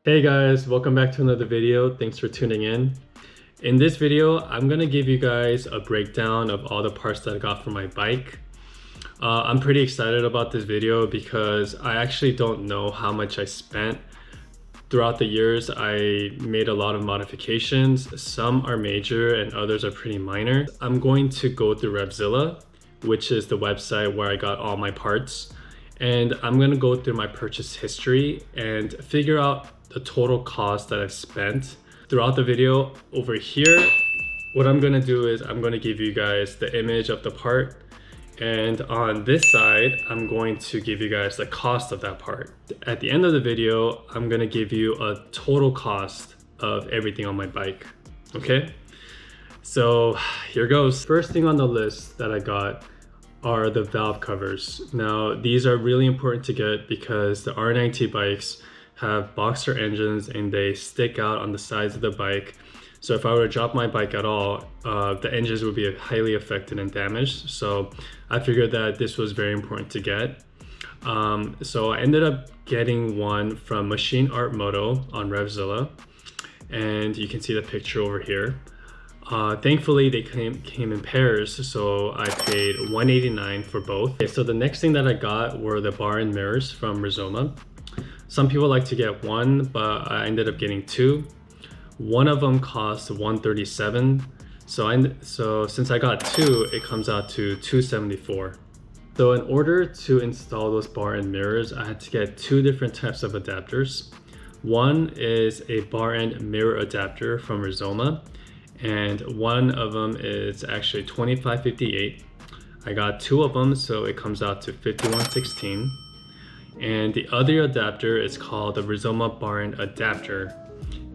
Hey guys, welcome back to another video. Thanks for tuning in. In this video, I'm gonna give you guys a breakdown of all the parts that I got for my bike. I'm pretty excited about this video because I actually don't know how much I spent. Throughout the years, I made a lot of modifications. Some are major and others are pretty minor. I'm going to go through Revzilla, which is the website where I got all my parts. And I'm gonna go through my purchase history and figure out the total cost that I've spent. Throughout the video over here, what I'm gonna do is I'm gonna give you guys the image of the part. And on this side, I'm going to give you guys the cost of that part. At the end of the video, I'm gonna give you a total cost of everything on my bike, okay? So here goes. First thing on the list that I got are the valve covers. Now, these are really important to get because the nineT bikes have boxer engines and they stick out on the sides of the bike. So if I were to drop my bike at all, the engines would be highly affected and damaged. So I figured that this was very important to get. So I ended up getting one from Machine Art Moto on Revzilla, and you can see the picture over here. Thankfully they came in pairs, so I paid $189 for both. Okay, so the next thing that I got were the bar and mirrors from Rizoma. Some people like to get one, but I ended up getting two. One of them cost $137, so since I got two, it comes out to $274. So in order to install those bar and mirrors, I had to get two different types of adapters. One is a bar and mirror adapter from Rizoma, and one of them is actually 2558. I got two of them, so it comes out to 5116. And the other adapter is called the Rizoma bar and adapter,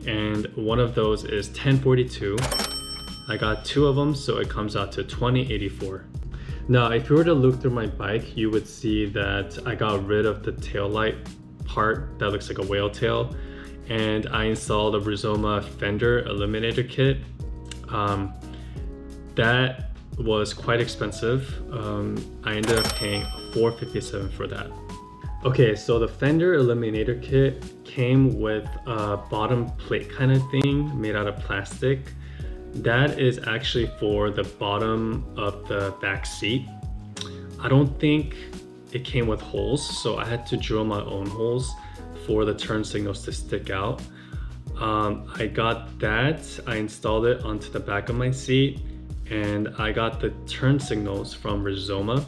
and one of those is 1042. I got two of them, so it comes out to 2084. Now, if you were to look through my bike, you would see that I got rid of the tail light part that looks like a whale tail, and I installed a Rizoma Fender eliminator kit. That was quite expensive. I ended up paying $457 for that. Okay, so the Fender eliminator kit came with a bottom plate kind of thing made out of plastic. That is actually for the bottom of the back seat. I don't think it came with holes, so I had to drill my own holes for the turn signals to stick out. I got that, I installed it onto the back of my seat, and I got the turn signals from Rizoma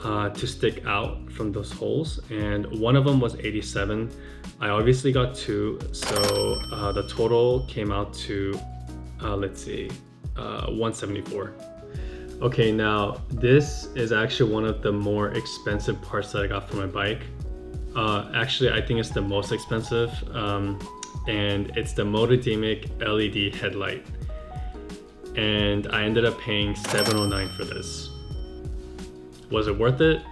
to stick out from those holes, and one of them was 87. I obviously got two, so the total came out to let's see, 174. Okay, now this is actually one of the more expensive parts that I got for my bike. Actually, I think it's the most expensive, and it's the Motodemic LED headlight, and I ended up paying $709 for this. Was it worth it?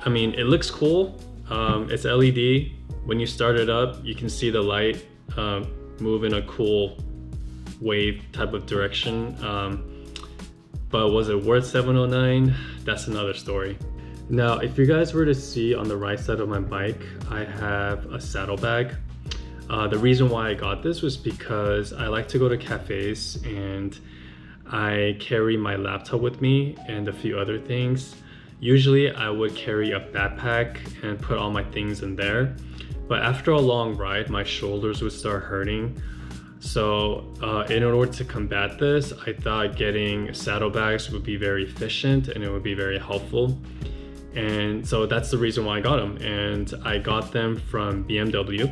I mean, it looks cool. It's LED. When you start it up, you can see the light move in a cool wave type of direction. But was it worth $709? That's another story. Now, if you guys were to see on the right side of my bike, I have a saddlebag. The reason why I got this was because I like to go to cafes and I carry my laptop with me and a few other things. Usually I would carry a backpack and put all my things in there, but after a long ride, my shoulders would start hurting. So in order to combat this, I thought getting saddlebags would be very efficient and it would be very helpful. And so that's the reason why I got them. And I got them from BMW.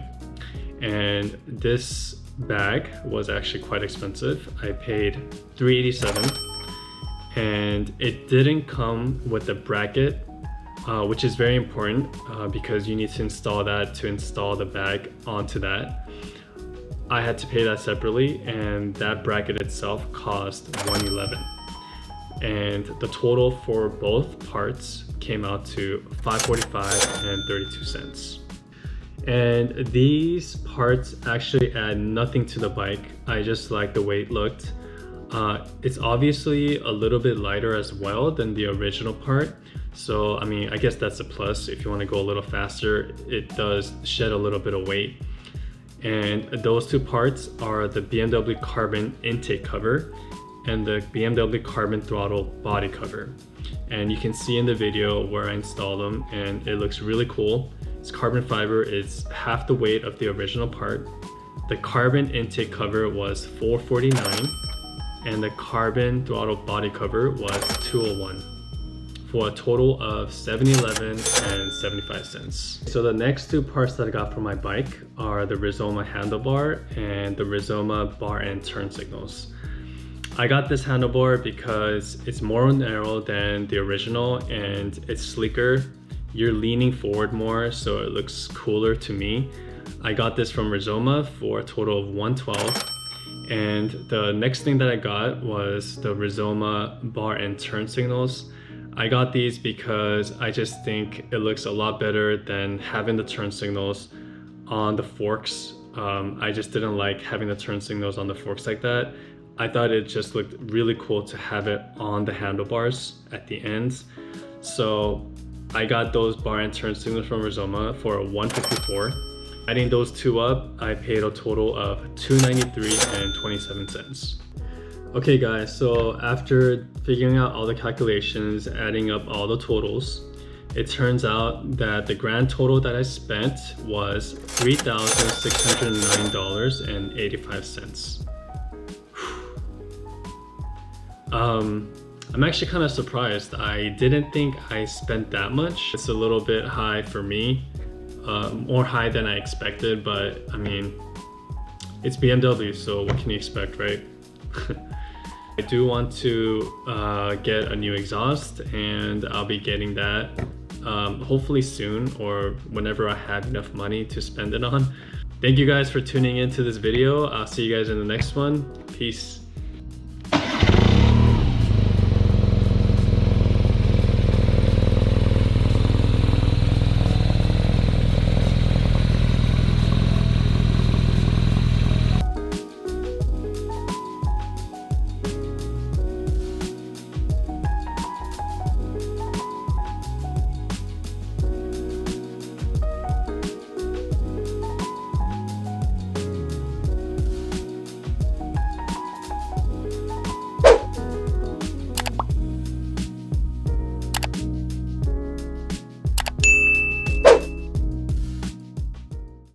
And this bag was actually quite expensive. I paid $387, and it didn't come with a bracket, which is very important because you need to install that to install the bag onto that. I had to pay that separately, and that bracket itself cost $111, and the total for both parts came out to $545 and 32 cents. And these parts actually add nothing to the bike. I just like the way it looked. It's obviously a little bit lighter as well than the original part, So, I mean, I guess that's a plus. If you want to go a little faster, it does shed a little bit of weight. And those two parts are the BMW carbon intake cover and the BMW carbon throttle body cover. And you can see in the video where I installed them, and it looks really cool. It's carbon fiber, it's half the weight of the original part. The carbon intake cover was $449, and the carbon throttle body cover was $201, for a total of $711 and 75 cents. So the next two parts that I got for my bike are the Rizoma handlebar and the Rizoma bar and turn signals. I got this handlebar because it's more narrow than the original and it's sleeker. You're leaning forward more, so it looks cooler to me. I got this from Rizoma for a total of $112. And the next thing that I got was the Rizoma bar and turn signals. I got these because I just think it looks a lot better than having the turn signals on the forks. I just didn't like having the turn signals on the forks like that. I thought it just looked really cool to have it on the handlebars at the ends. So I got those bar and turn signals from Rizoma for $154. Adding those two up, I paid a total of $293 and 27 cents. Okay guys, so after figuring out all the calculations, adding up all the totals, it turns out that the grand total that I spent was $3,609.85. I'm actually kind of surprised. I didn't think I spent that much. It's a little bit high for me, more high than I expected, but I mean, it's BMW, so what can you expect, right? I do want to get a new exhaust, and I'll be getting that hopefully soon, or whenever I have enough money to spend it on. Thank you guys for tuning into this video. I'll see you guys in the next one. Peace.